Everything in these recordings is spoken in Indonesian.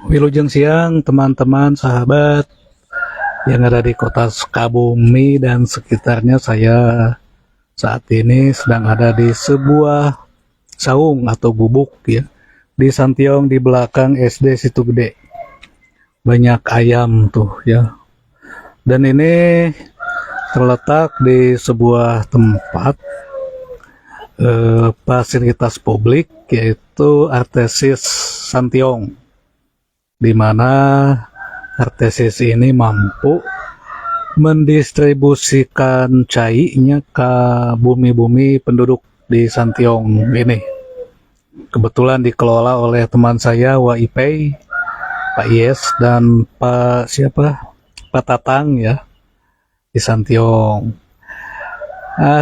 Wilujeng siang teman-teman sahabat yang ada di kota Sukabumi dan sekitarnya. Saya saat ini sedang ada di sebuah saung atau gubuk ya, di Santiong di belakang SD Situ Gede. Banyak ayam tuh ya. Dan ini terletak di sebuah tempat fasilitas publik, yaitu Artesis Santiong, di mana Artesis ini mampu mendistribusikan cainya ke bumi-bumi penduduk di Santiong ini. Kebetulan dikelola oleh teman saya WIP, Pak Yes dan Pak Tatang ya, di Santiong.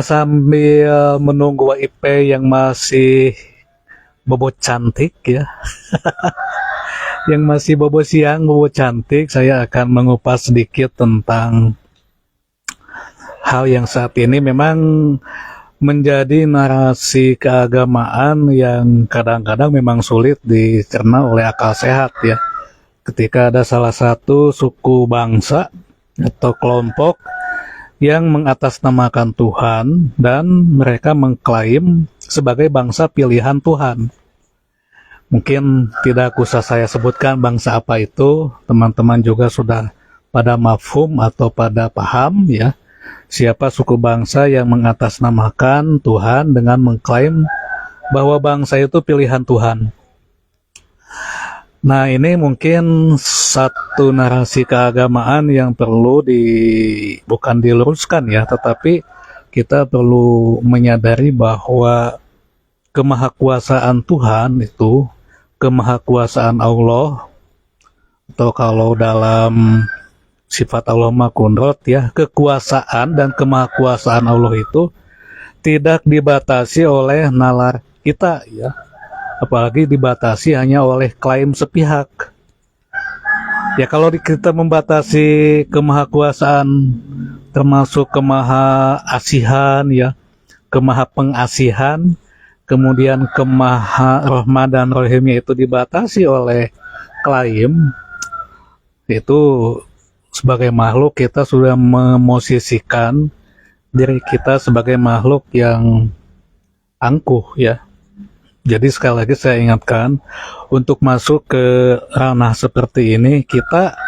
Sambil menunggu WIP yang masih bobot cantik ya, yang masih bobo siang, bobo cantik, saya akan mengupas sedikit tentang hal yang saat ini memang menjadi narasi keagamaan yang kadang-kadang memang sulit dicerna oleh akal sehat ya. Ketika ada salah satu suku bangsa atau kelompok yang mengatasnamakan Tuhan dan mereka mengklaim sebagai bangsa pilihan Tuhan. Mungkin tidak usah saya sebutkan bangsa apa itu, teman-teman juga sudah pada mafhum atau pada paham ya, siapa suku bangsa yang mengatasnamakan Tuhan dengan mengklaim bahwa bangsa itu pilihan Tuhan. Nah, ini mungkin satu narasi keagamaan yang perlu bukan diluruskan ya, tetapi kita perlu menyadari bahwa kemahakuasaan Tuhan itu, kemahakuasaan Allah, atau kalau dalam sifat Allah Makundrot ya, kekuasaan dan kemahakuasaan Allah itu tidak dibatasi oleh nalar kita ya, apalagi dibatasi hanya oleh klaim sepihak. Ya kalau kita membatasi kemahakuasaan termasuk kemahaasihan ya, kemahapengasihan, kemudian kemaharahman dan rohimnya itu dibatasi oleh klaim, itu sebagai makhluk kita sudah memosisikan diri kita sebagai makhluk yang angkuh ya. Jadi sekali lagi saya ingatkan, untuk masuk ke ranah seperti ini, kita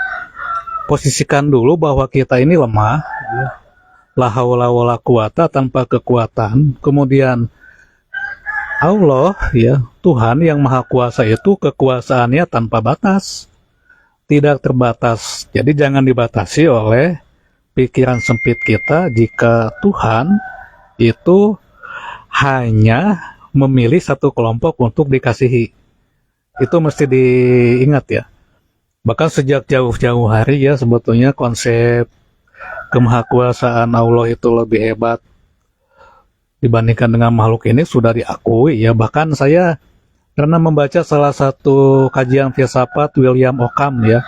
posisikan dulu bahwa kita ini lemah, ya. La haula wala quwata, tanpa kekuatan. Kemudian Allah, ya, Tuhan yang Maha Kuasa itu kekuasaannya tanpa batas, tidak terbatas. Jadi jangan dibatasi oleh pikiran sempit kita jika Tuhan itu hanya memilih satu kelompok untuk dikasihi. Itu mesti diingat ya. Bahkan sejak jauh-jauh hari ya, sebetulnya konsep kemahakuasaan Allah itu lebih hebat dibandingkan dengan makhluk ini sudah diakui ya. Bahkan saya pernah membaca salah satu kajian filsafat William Ockham ya.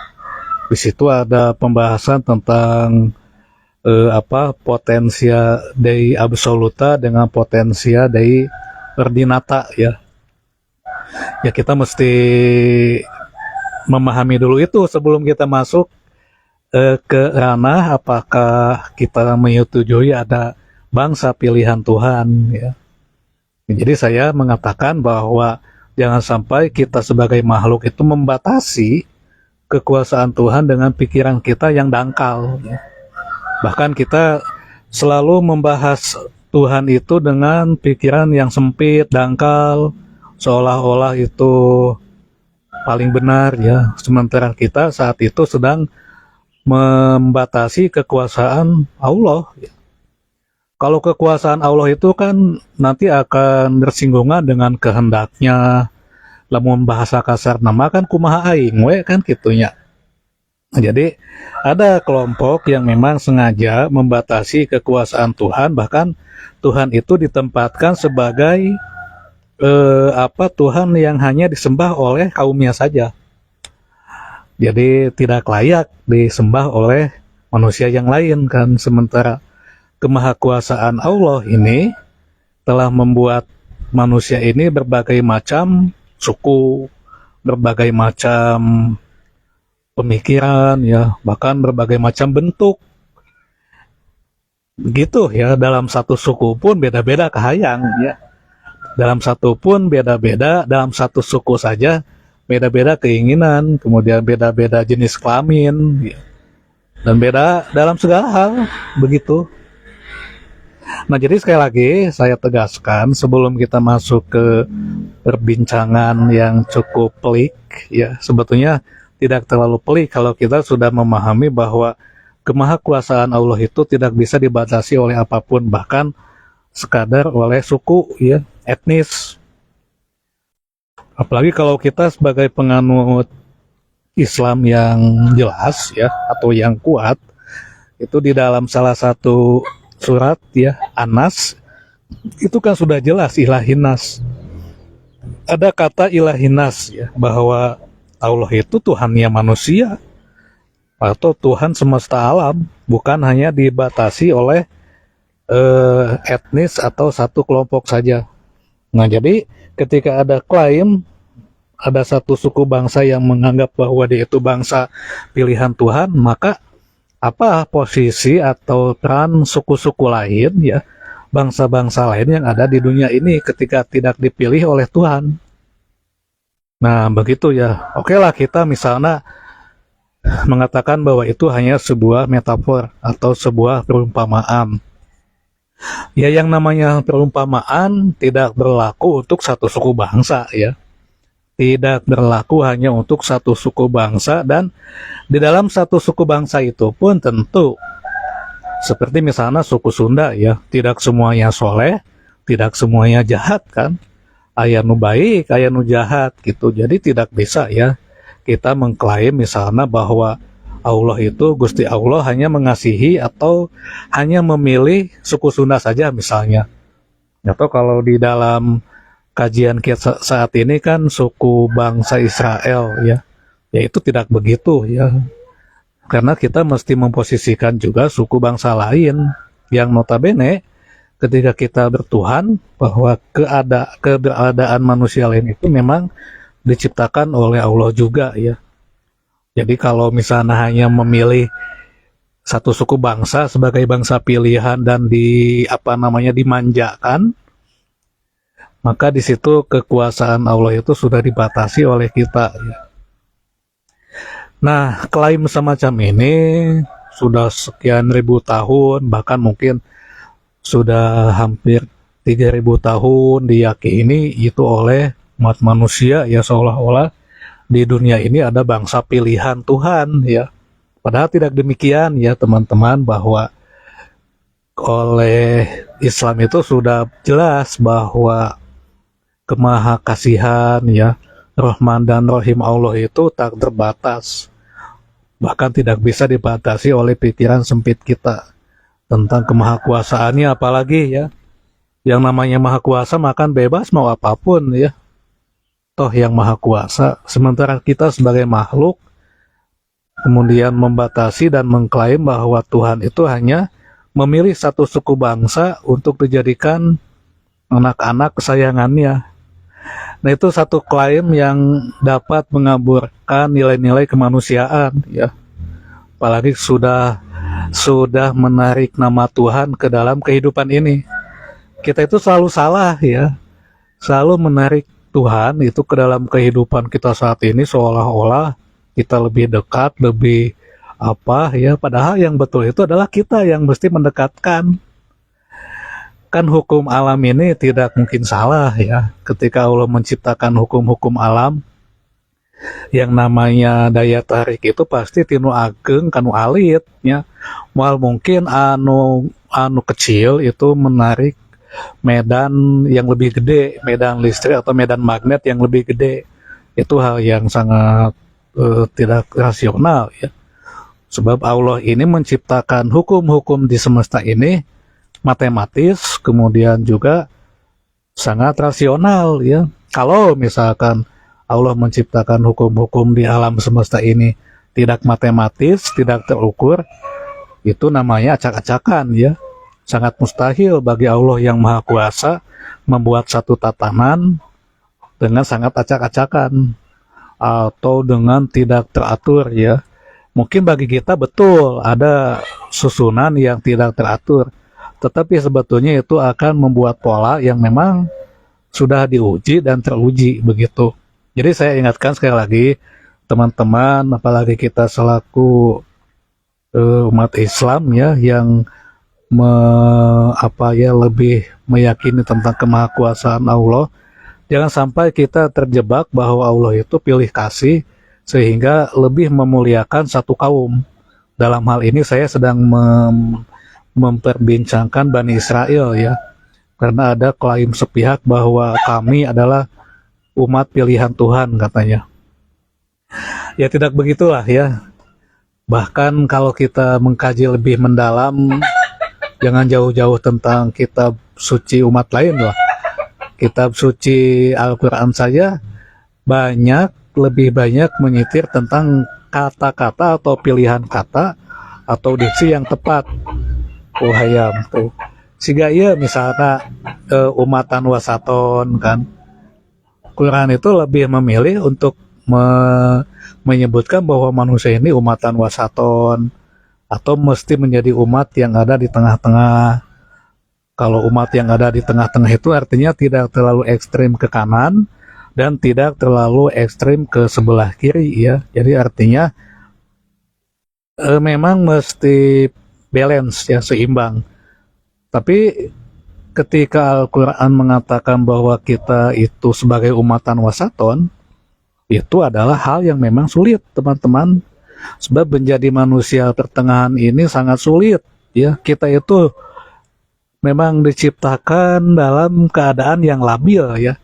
Di situ ada pembahasan tentang potensia Dei absoluta dengan potensia Dei ordinata ya. Ya kita mesti memahami dulu itu sebelum kita masuk ke ranah apakah kita menyetujui ada bangsa pilihan Tuhan ya. Jadi saya mengatakan bahwa jangan sampai kita sebagai makhluk itu membatasi kekuasaan Tuhan dengan pikiran kita yang dangkal ya. Bahkan kita selalu membahas Tuhan itu dengan pikiran yang sempit, dangkal, seolah-olah itu paling benar ya. Sementara kita saat itu sedang membatasi kekuasaan Allah ya. Kalau kekuasaan Allah itu kan nanti akan bersinggungan dengan kehendaknya. Lamun bahasa kasar nama kan kumaha aing we kan gitunya. Jadi ada kelompok yang memang sengaja membatasi kekuasaan Tuhan, bahkan Tuhan itu ditempatkan sebagai Tuhan yang hanya disembah oleh kaumnya saja. Jadi tidak layak disembah oleh manusia yang lain kan. Sementara kemahakuasaan Allah ini telah membuat manusia ini berbagai macam suku, berbagai macam pemikiran ya, bahkan berbagai macam bentuk. Begitu ya, dalam satu suku pun beda-beda kahayang ya. Dalam satu pun beda-beda, dalam satu suku saja beda-beda keinginan, kemudian beda-beda jenis kelamin ya. Dan beda dalam segala hal, begitu. Nah, jadi sekali lagi saya tegaskan sebelum kita masuk ke perbincangan yang cukup pelik ya, sebetulnya tidak terlalu pelik kalau kita sudah memahami bahwa kemahakuasaan Allah itu tidak bisa dibatasi oleh apapun, bahkan sekadar oleh suku ya, etnis. Apalagi kalau kita sebagai penganut Islam yang jelas ya, atau yang kuat, itu di dalam salah satu surat ya, Anas, itu kan sudah jelas ilahinas. Ada kata ilahinas ya, bahwa Allah itu Tuhannya manusia atau Tuhan semesta alam, bukan hanya dibatasi oleh etnis atau satu kelompok saja. Nah, jadi ketika ada klaim ada satu suku bangsa yang menganggap bahwa dia itu bangsa pilihan Tuhan, maka apa posisi atau peran suku-suku lain ya, bangsa-bangsa lain yang ada di dunia ini ketika tidak dipilih oleh Tuhan? Nah, begitu ya. Oke lah, kita misalnya mengatakan bahwa itu hanya sebuah metafor atau sebuah perumpamaan. Ya, yang namanya perumpamaan tidak berlaku untuk satu suku bangsa ya. Tidak berlaku hanya untuk satu suku bangsa, dan di dalam satu suku bangsa itu pun tentu seperti misalnya suku Sunda ya, tidak semuanya soleh, tidak semuanya jahat kan. Aya nu baik, aya nu jahat gitu. Jadi tidak bisa ya kita mengklaim misalnya bahwa Allah itu, Gusti Allah hanya mengasihi atau hanya memilih suku Sunda saja misalnya. Atau kalau di dalam kajian kita saat ini kan suku bangsa Israel ya, ya itu tidak begitu ya. Karena kita mesti memposisikan juga suku bangsa lain yang notabene ketika kita bertuhan bahwa keberadaan manusia lain itu memang diciptakan oleh Allah juga ya. Jadi kalau misalnya hanya memilih satu suku bangsa sebagai bangsa pilihan dan dimanjakan, maka di situ kekuasaan Allah itu sudah dibatasi oleh kita ya. Nah, klaim semacam ini sudah sekian ribu tahun, bahkan mungkin sudah hampir 3.000 tahun diyakini itu oleh umat manusia ya, seolah-olah di dunia ini ada bangsa pilihan Tuhan ya. Padahal tidak demikian ya teman-teman, bahwa oleh Islam itu sudah jelas bahwa kemahakasihan ya, Rahman dan Rahim Allah itu tak terbatas, bahkan tidak bisa dibatasi oleh pikiran sempit kita tentang kemahakuasaannya. Apalagi ya, yang namanya maha kuasa makan bebas mau apapun ya, toh yang maha kuasa. Sementara kita sebagai makhluk kemudian membatasi dan mengklaim bahwa Tuhan itu hanya memilih satu suku bangsa untuk dijadikan anak-anak kesayangannya. Nah, itu satu klaim yang dapat mengaburkan nilai-nilai kemanusiaan ya. Apalagi sudah menarik nama Tuhan ke dalam kehidupan ini. Kita itu selalu salah ya. Selalu menarik Tuhan itu ke dalam kehidupan kita saat ini, seolah-olah kita lebih dekat, lebih apa ya, padahal yang betul itu adalah kita yang mesti mendekatkan. Kan hukum alam ini tidak mungkin salah ya. Ketika Allah menciptakan hukum-hukum alam, yang namanya daya tarik itu pasti tinu ageng kanu alit ya. Mal mungkin anu kecil itu menarik medan yang lebih gede, medan listrik atau medan magnet yang lebih gede. Itu hal yang sangat tidak rasional ya. Sebab Allah ini menciptakan hukum-hukum di semesta ini matematis, kemudian juga sangat rasional ya. Kalau misalkan Allah menciptakan hukum-hukum di alam semesta ini tidak matematis, tidak terukur, itu namanya acak-acakan ya. Sangat mustahil bagi Allah yang Maha Kuasa membuat satu tatanan dengan sangat acak-acakan. atau dengan tidak teratur ya. Mungkin bagi kita betul ada susunan yang tidak teratur, tetapi sebetulnya itu akan membuat pola yang memang sudah diuji dan teruji begitu. Jadi saya ingatkan sekali lagi teman-teman, apalagi kita selaku umat Islam ya yang lebih meyakini tentang kemahakuasaan Allah, jangan sampai kita terjebak bahwa Allah itu pilih kasih sehingga lebih memuliakan satu kaum. Dalam hal ini saya sedang memperbincangkan Bani Israel ya, karena ada klaim sepihak bahwa kami adalah umat pilihan Tuhan katanya. Ya tidak begitulah ya. Bahkan kalau kita mengkaji lebih mendalam, jangan jauh-jauh tentang kitab suci umat lain lah. Kitab suci Al-Quran saja lebih banyak menyitir tentang kata-kata atau pilihan kata atau diksi yang tepat. Hayam tuh. Sehingga iya misalnya umatan wasaton kan. Quran itu lebih memilih untuk menyebutkan bahwa manusia ini umatan wasaton atau mesti menjadi umat yang ada di tengah-tengah. Kalau umat yang ada di tengah-tengah itu artinya tidak terlalu ekstrim ke kanan dan tidak terlalu ekstrim ke sebelah kiri ya. Jadi artinya memang mesti balance ya, seimbang. Tapi ketika Al-Quran mengatakan bahwa kita itu sebagai umatan wasaton, itu adalah hal yang memang sulit teman-teman. Sebab menjadi manusia pertengahan ini sangat sulit ya. Kita itu memang diciptakan dalam keadaan yang labil ya,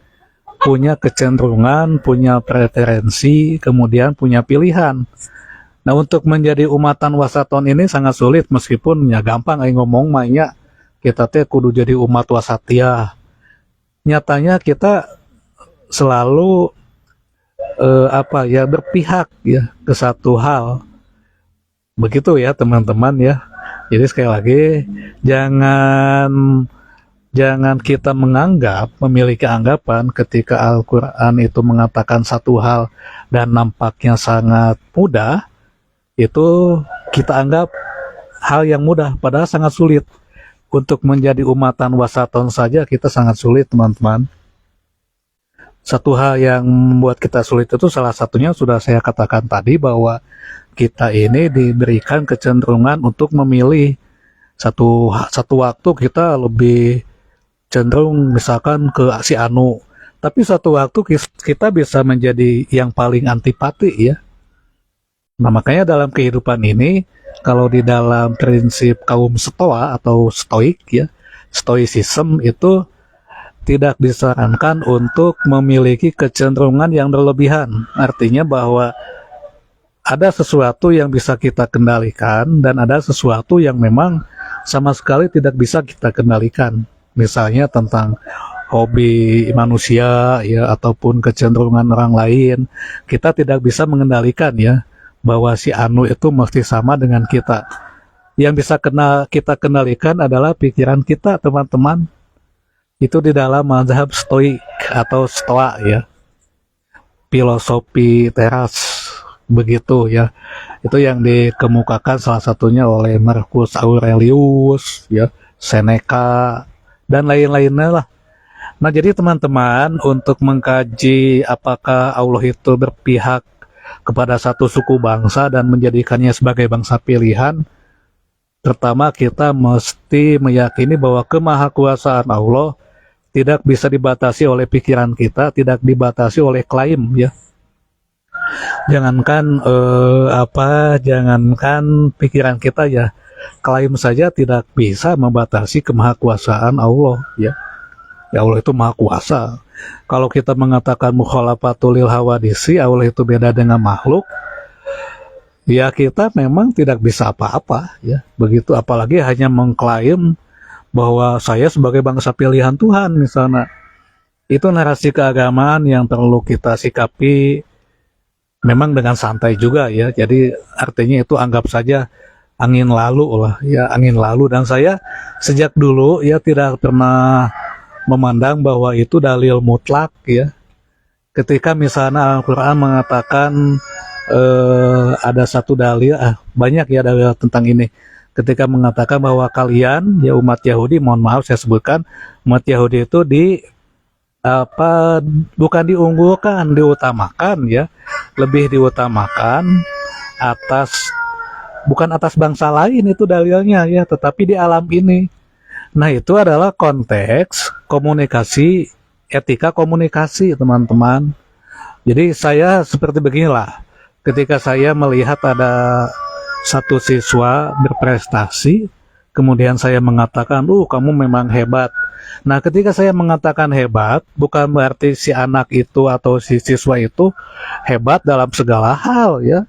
punya kecenderungan, punya preferensi, kemudian punya pilihan. Nah untuk menjadi umatan wasaton ini sangat sulit, meskipun ya gampang ngomong mainnya kita teh kudu jadi umat wasatiyah. Nyatanya kita selalu berpihak ya ke satu hal. Begitu ya teman-teman ya. Jadi sekali lagi jangan kita memiliki anggapan ketika Al-Quran itu mengatakan satu hal dan nampaknya sangat mudah, itu kita anggap hal yang mudah, padahal sangat sulit. Untuk menjadi umatan wasaton saja kita sangat sulit teman-teman. Satu hal yang membuat kita sulit itu salah satunya sudah saya katakan tadi, bahwa kita ini diberikan kecenderungan untuk memilih. Satu waktu kita lebih cenderung misalkan ke si Anu, tapi satu waktu kita bisa menjadi yang paling antipati ya. Nah makanya dalam kehidupan ini, kalau di dalam prinsip kaum Stoa atau Stoik ya, Stoicism itu tidak disarankan untuk memiliki kecenderungan yang berlebihan. Artinya bahwa ada sesuatu yang bisa kita kendalikan dan ada sesuatu yang memang sama sekali tidak bisa kita kendalikan. Misalnya tentang hobi manusia ya, ataupun kecenderungan orang lain, kita tidak bisa mengendalikan ya, bahwa si Anu itu mesti sama dengan kita. Yang bisa kita kendalikan adalah pikiran kita teman-teman. Itu di dalam mazhab Stoik atau Stoa ya, filosofi teras begitu ya. Itu yang dikemukakan salah satunya oleh Marcus Aurelius ya, Seneca dan lain-lainnya lah. Nah jadi teman-teman, untuk mengkaji apakah Allah itu berpihak kepada satu suku bangsa dan menjadikannya sebagai bangsa pilihan, pertama kita mesti meyakini bahwa kemahakuasaan Allah tidak bisa dibatasi oleh pikiran kita, tidak dibatasi oleh klaim ya. Jangankan pikiran kita ya, klaim saja tidak bisa membatasi kemahakuasaan Allah ya. Ya Allah itu maha kuasa. Kalau kita mengatakan mukhalafatul lil hawadisi, Allah itu beda dengan makhluk, ya kita memang tidak bisa apa-apa ya. Begitu, apalagi hanya mengklaim bahwa saya sebagai bangsa pilihan Tuhan misalnya. Itu narasi keagamaan yang perlu kita sikapi memang dengan santai juga ya. Jadi artinya itu anggap saja angin lalu lah ya, angin lalu. Dan saya sejak dulu ya tidak pernah memandang bahwa itu dalil mutlak ya. Ketika misalnya Al-Quran mengatakan ada satu dalil, banyak ya dalil tentang ini. Ketika mengatakan bahwa kalian, ya umat Yahudi, mohon maaf saya sebutkan, umat Yahudi itu bukan diunggulkan, diutamakan ya, lebih diutamakan bukan atas bangsa lain, itu dalilnya ya, tetapi di alam ini. Nah, itu adalah konteks komunikasi, etika komunikasi, teman-teman. Jadi saya seperti beginilah, ketika saya melihat ada satu siswa berprestasi, kemudian saya mengatakan, kamu memang hebat. Nah, ketika saya mengatakan hebat, bukan berarti si anak itu atau si siswa itu hebat dalam segala hal ya.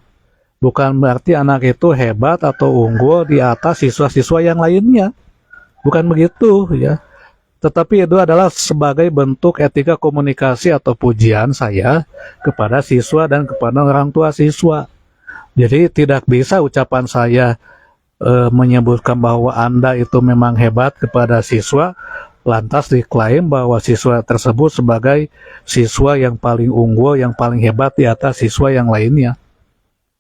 Bukan berarti anak itu hebat atau unggul di atas siswa-siswa yang lainnya. Bukan begitu ya. Tetapi itu adalah sebagai bentuk etika komunikasi atau pujian saya kepada siswa dan kepada orang tua siswa. Jadi tidak bisa ucapan saya menyebutkan bahwa Anda itu memang hebat kepada siswa, lantas diklaim bahwa siswa tersebut sebagai siswa yang paling unggul, yang paling hebat di atas siswa yang lainnya.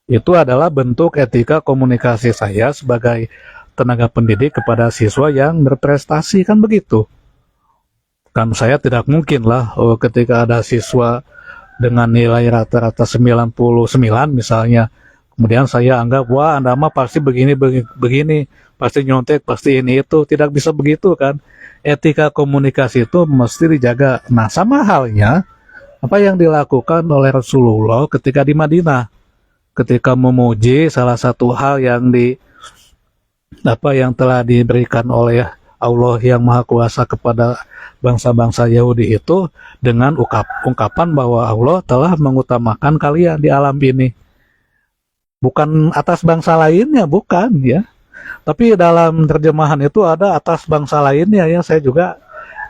Itu adalah bentuk etika komunikasi saya sebagai tenaga pendidik kepada siswa yang berprestasi, kan begitu. Kan saya tidak mungkin lah ketika ada siswa dengan nilai rata-rata 99 misalnya, kemudian saya anggap, wah Anda mah pasti begini, pasti nyontek, pasti ini itu. Tidak bisa begitu kan. Etika komunikasi itu mesti dijaga. Nah, sama halnya apa yang dilakukan oleh Rasulullah ketika di Madinah. Ketika memuji salah satu hal yang yang telah diberikan oleh Allah yang Maha Kuasa kepada bangsa-bangsa Yahudi itu dengan ungkapan bahwa Allah telah mengutamakan kalian di alam ini. Bukan atas bangsa lainnya, bukan ya. Tapi dalam terjemahan itu ada atas bangsa lainnya ya. Saya juga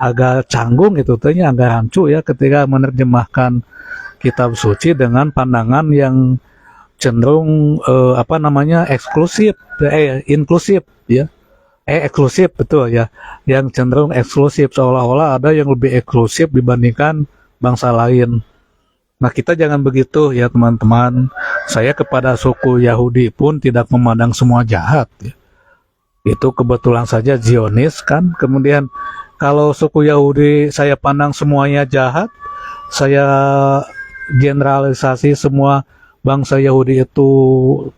agak canggung itu, agak rancu ya ketika menerjemahkan kitab suci dengan pandangan yang cenderung eksklusif, inklusif ya, eksklusif betul ya, yang cenderung eksklusif, seolah-olah ada yang lebih eksklusif dibandingkan bangsa lain. Nah, kita jangan begitu ya teman-teman. Saya kepada suku Yahudi pun tidak memandang semua jahat ya. Itu kebetulan saja Zionis kan. Kemudian kalau suku Yahudi saya pandang semuanya jahat, saya generalisasi semua bangsa Yahudi itu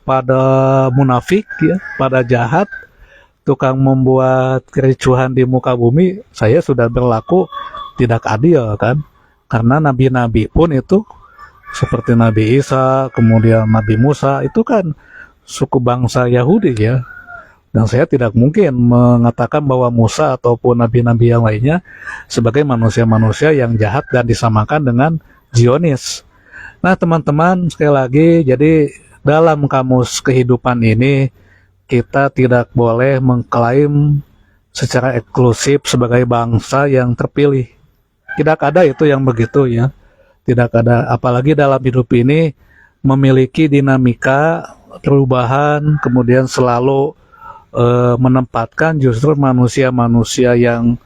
pada munafik ya, pada jahat, tukang membuat kericuhan di muka bumi, saya sudah berlaku tidak adil kan. Karena nabi-nabi pun itu seperti Nabi Isa, kemudian Nabi Musa, itu kan suku bangsa Yahudi ya. Dan saya tidak mungkin mengatakan bahwa Musa ataupun nabi-nabi yang lainnya sebagai manusia-manusia yang jahat dan disamakan dengan Zionis. Nah, teman-teman, sekali lagi, jadi dalam kamus kehidupan ini kita tidak boleh mengklaim secara eksklusif sebagai bangsa yang terpilih. Tidak ada itu yang begitu ya. Tidak ada, apalagi dalam hidup ini memiliki dinamika perubahan, kemudian selalu menempatkan justru manusia-manusia yang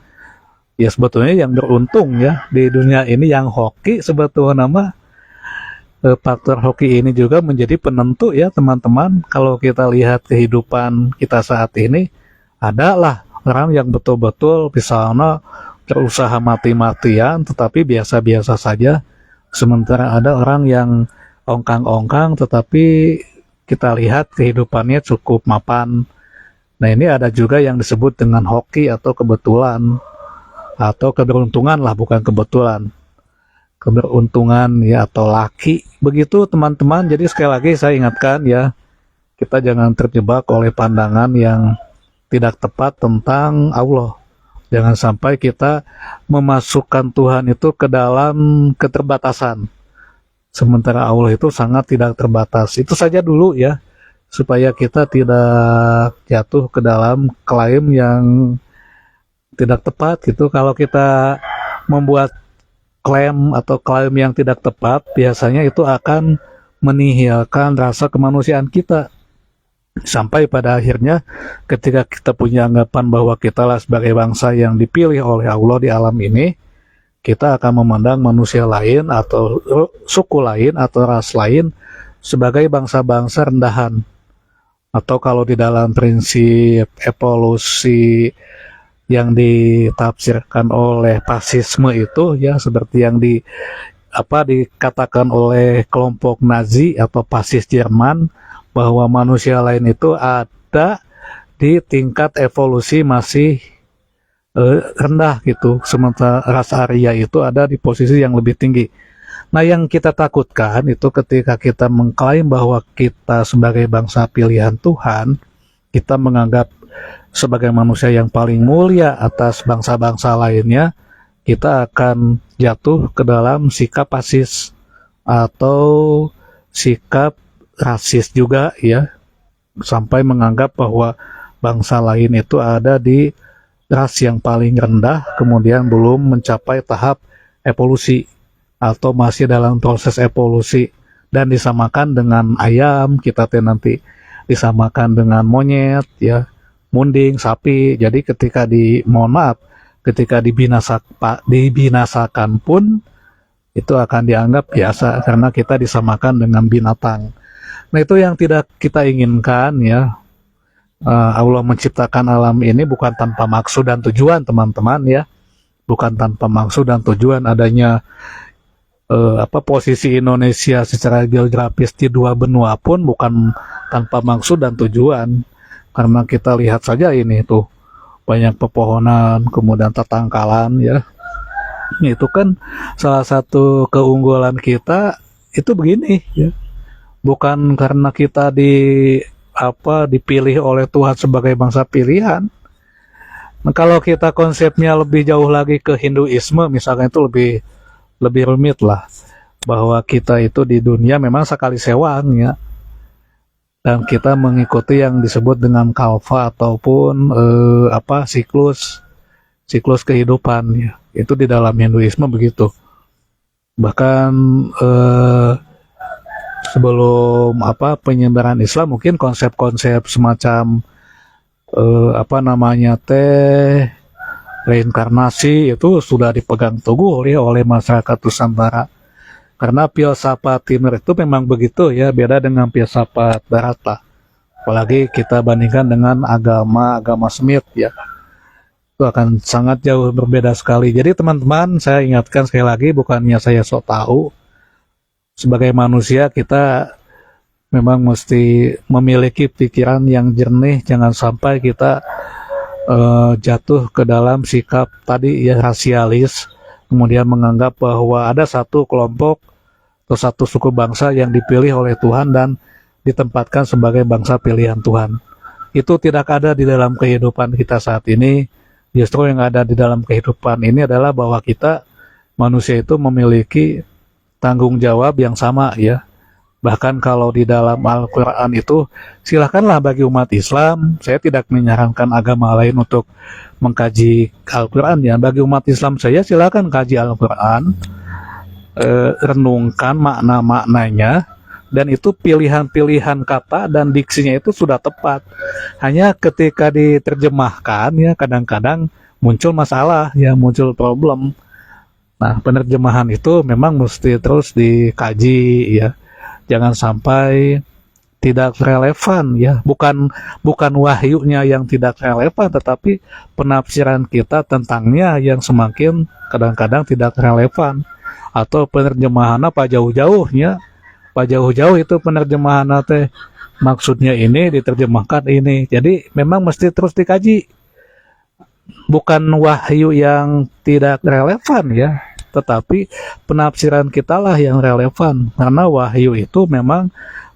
ya sebetulnya yang beruntung ya di dunia ini, yang hoki sebetulnya nama. Faktor hoki ini juga menjadi penentu ya teman-teman. Kalau kita lihat kehidupan kita saat ini, adalah orang yang betul-betul misalnya berusaha mati-matian tetapi biasa-biasa saja, sementara ada orang yang ongkang-ongkang tetapi kita lihat kehidupannya cukup mapan. Nah, ini ada juga yang disebut dengan hoki atau kebetulan atau keberuntungan lah, bukan kebetulan, keberuntungan ya, atau laki begitu teman-teman. Jadi sekali lagi saya ingatkan ya, kita jangan terjebak oleh pandangan yang tidak tepat tentang Allah. Jangan sampai kita memasukkan Tuhan itu ke dalam keterbatasan, sementara Allah itu sangat tidak terbatas. Itu saja dulu ya, supaya kita tidak jatuh ke dalam klaim yang tidak tepat gitu. Kalau kita membuat klaim atau klaim yang tidak tepat, biasanya itu akan menihilkan rasa kemanusiaan kita. Sampai pada akhirnya ketika kita punya anggapan bahwa kita lah sebagai bangsa yang dipilih oleh Allah di alam ini, kita akan memandang manusia lain atau suku lain atau ras lain sebagai bangsa-bangsa rendahan. Atau kalau di dalam prinsip evolusi yang ditafsirkan oleh fasisme itu ya seperti yang dikatakan oleh kelompok Nazi atau fasis Jerman, bahwa manusia lain itu ada di tingkat evolusi masih rendah gitu, sementara ras Arya itu ada di posisi yang lebih tinggi. Nah, yang kita takutkan itu ketika kita mengklaim bahwa kita sebagai bangsa pilihan Tuhan, kita menganggap sebagai manusia yang paling mulia atas bangsa-bangsa lainnya, kita akan jatuh ke dalam sikap fasis atau sikap rasis juga ya, sampai menganggap bahwa bangsa lain itu ada di ras yang paling rendah, kemudian belum mencapai tahap evolusi atau masih dalam proses evolusi, dan disamakan dengan ayam, kita nanti disamakan dengan monyet ya, munding, sapi. Jadi ketika dibinasakan pun itu akan dianggap biasa karena kita disamakan dengan binatang. Nah, itu yang tidak kita inginkan ya. Allah menciptakan alam ini bukan tanpa maksud dan tujuan, teman-teman ya. Bukan tanpa maksud dan tujuan adanya posisi Indonesia secara geografis di dua benua pun bukan tanpa maksud dan tujuan, karena kita lihat saja ini tuh banyak pepohonan, kemudian tetangkalan ya. Itu kan salah satu keunggulan kita itu begini ya. Bukan karena kita dipilih oleh Tuhan sebagai bangsa pilihan. Nah, kalau kita konsepnya lebih jauh lagi ke Hinduisme misalkan, itu lebih rumit lah, bahwa kita itu di dunia memang sekali sewang ya, dan kita mengikuti yang disebut dengan kalpa ataupun siklus kehidupan ya. Itu di dalam Hinduisme begitu. Bahkan sebelum penyebaran Islam, mungkin konsep-konsep semacam reinkarnasi itu sudah dipegang teguh ya oleh masyarakat Nusantara. Karena filsafat timur itu memang begitu ya, beda dengan filsafat barat lah. Apalagi kita bandingkan dengan agama Smith ya. Itu akan sangat jauh berbeda sekali. Jadi teman-teman, saya ingatkan sekali lagi, bukannya saya sok tahu. Sebagai manusia kita memang mesti memiliki pikiran yang jernih, jangan sampai kita jatuh ke dalam sikap tadi ya, rasialis, kemudian menganggap bahwa ada satu kelompok atau satu suku bangsa yang dipilih oleh Tuhan dan ditempatkan sebagai bangsa pilihan Tuhan. Itu tidak ada di dalam kehidupan kita saat ini. Justru yang ada di dalam kehidupan ini adalah bahwa kita manusia itu memiliki tanggung jawab yang sama ya. Bahkan kalau di dalam Al-Quran itu, silakanlah bagi umat Islam, saya tidak menyarankan agama lain untuk mengkaji Al-Quran ya. Bagi umat Islam saya silakan kaji Al-Quran, renungkan makna-maknanya, dan itu pilihan-pilihan kata dan diksinya itu sudah tepat. Hanya ketika diterjemahkan ya, kadang-kadang muncul masalah ya, muncul problem. Nah, penerjemahan itu memang mesti terus dikaji ya. Jangan sampai tidak relevan ya. Bukan wahyunya yang tidak relevan, tetapi penafsiran kita tentangnya yang semakin kadang-kadang tidak relevan. Atau penerjemahannya Pak jauh-jauhnya. Pak jauh-jauh itu penerjemahannya teh maksudnya ini, diterjemahkan ini. Jadi memang mesti terus dikaji. Bukan wahyu yang tidak relevan ya, tetapi penafsiran kita lah yang relevan, karena wahyu itu memang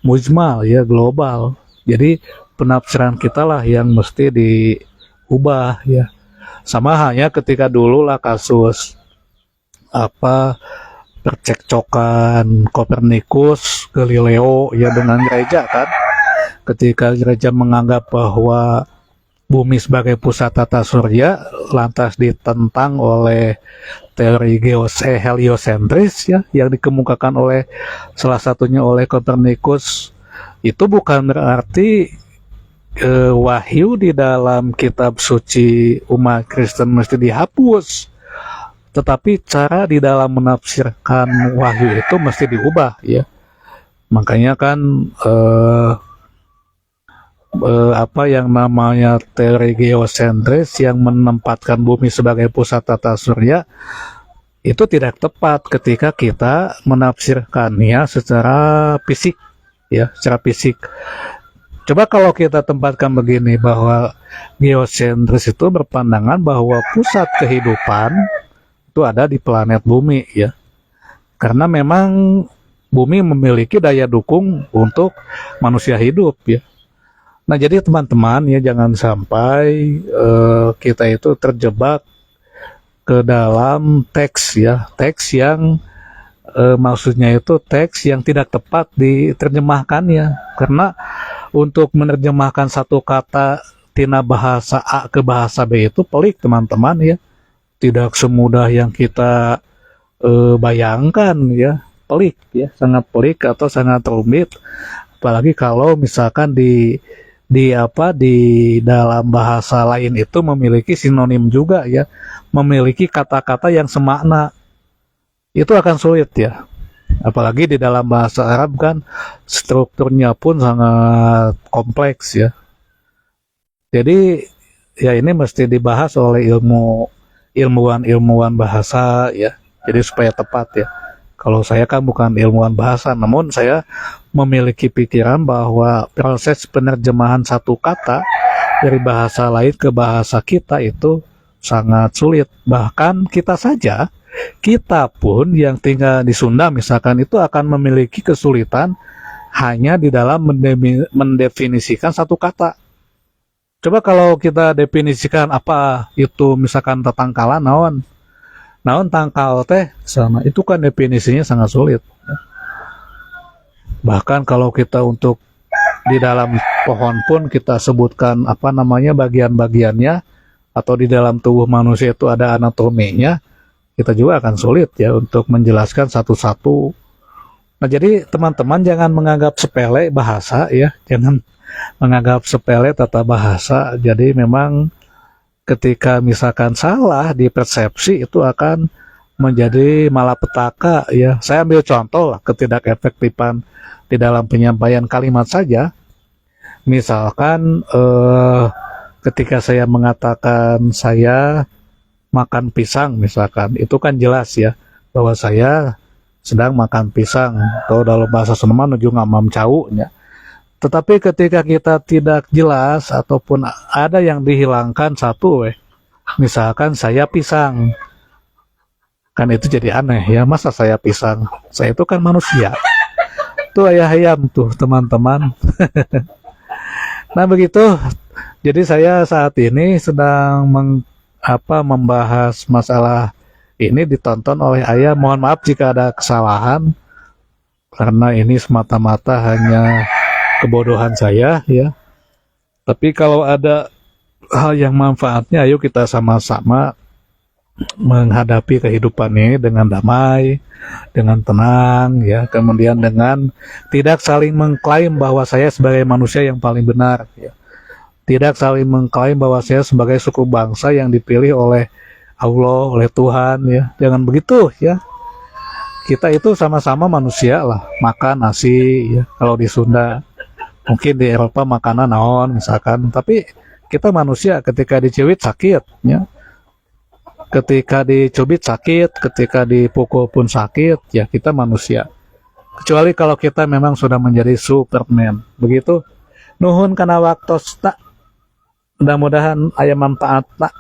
mujmal ya, global. Jadi penafsiran kita lah yang mesti diubah ya. Sama halnya ketika dulu lah kasus percekcokan Kopernikus, Galileo ya dengan gereja kan. Ketika gereja menganggap bahwa bumi sebagai pusat tata surya, lantas ditentang oleh teori heliosentris ya, yang dikemukakan oleh salah satunya oleh Kopernikus. Itu bukan berarti wahyu di dalam kitab suci umat Kristen mesti dihapus, tetapi cara di dalam menafsirkan wahyu itu mesti diubah ya. Makanya kan apa yang namanya teori geosentris yang menempatkan bumi sebagai pusat tata surya itu tidak tepat ketika kita menafsirkannya secara fisik ya, secara fisik. Coba kalau kita tempatkan begini bahwa geosentris itu berpandangan bahwa pusat kehidupan itu ada di planet bumi ya. Karena memang bumi memiliki daya dukung untuk manusia hidup ya. Nah, jadi teman-teman ya jangan sampai kita itu terjebak ke dalam teks ya, teks yang maksudnya itu teks yang tidak tepat diterjemahkannya. Karena untuk menerjemahkan satu kata tina bahasa A ke bahasa B itu pelik teman-teman ya. Tidak semudah yang kita bayangkan ya, pelik ya, sangat pelik atau sangat rumit. Apalagi kalau misalkan di dalam bahasa lain itu memiliki sinonim juga ya, memiliki kata-kata yang semakna, itu akan sulit ya. Apalagi di dalam bahasa Arab kan strukturnya pun sangat kompleks ya. Jadi ya ini mesti dibahas oleh ilmuwan bahasa ya. Jadi supaya tepat ya. Kalau saya kan bukan ilmuwan bahasa, namun saya memiliki pikiran bahwa proses penerjemahan satu kata dari bahasa lain ke bahasa kita itu sangat sulit. Bahkan kita pun yang tinggal di Sunda misalkan itu akan memiliki kesulitan hanya di dalam mendefinisikan satu kata. Coba kalau kita definisikan apa itu misalkan tatangkalan naon tangkal teh sama itu kan definisinya sangat sulit. Bahkan kalau kita untuk di dalam pohon pun kita sebutkan apa namanya bagian-bagiannya atau di dalam tubuh manusia itu ada anatominya, kita juga akan sulit ya untuk menjelaskan satu-satu. Nah, jadi teman-teman jangan menganggap sepele bahasa ya, jangan menganggap sepele tata bahasa. Jadi memang ketika misalkan salah di persepsi itu akan menjadi malapetaka ya. Saya ambil contoh lah ketidakefektifan di dalam penyampaian kalimat saja. Misalkan ketika saya mengatakan saya makan pisang misalkan, itu kan jelas ya bahwa saya sedang makan pisang atau dalam bahasa Sunda menuju ngamam cau ya. Tetapi ketika kita tidak jelas ataupun ada yang dihilangkan satu, misalkan saya pisang, kan itu jadi aneh ya, masa saya pisang? Saya itu kan manusia. Tuh ayah ayam tuh teman-teman. Nah begitu, jadi saya saat ini sedang membahas masalah ini ditonton oleh ayah. Mohon maaf jika ada kesalahan, karena ini semata-mata hanya kebodohan saya ya. Tapi kalau ada hal yang manfaatnya, ayo kita sama-sama menghadapi kehidupan ini dengan damai, dengan tenang ya. Kemudian dengan tidak saling mengklaim bahwa saya sebagai manusia yang paling benar ya. Tidak saling mengklaim bahwa saya sebagai suku bangsa yang dipilih oleh Allah, oleh Tuhan ya. Jangan begitu ya. Kita itu sama-sama manusia lah, makan nasi ya. Kalau di Sunda mungkin di Eropa makanan naon misalkan, tapi kita manusia, ketika dicubit sakit ya, ketika dicubit sakit, ketika dipukul pun sakit ya, kita manusia. Kecuali kalau kita memang sudah menjadi Superman begitu. Nuhun kana waktos tak, mudah-mudahan aya manfaat tak.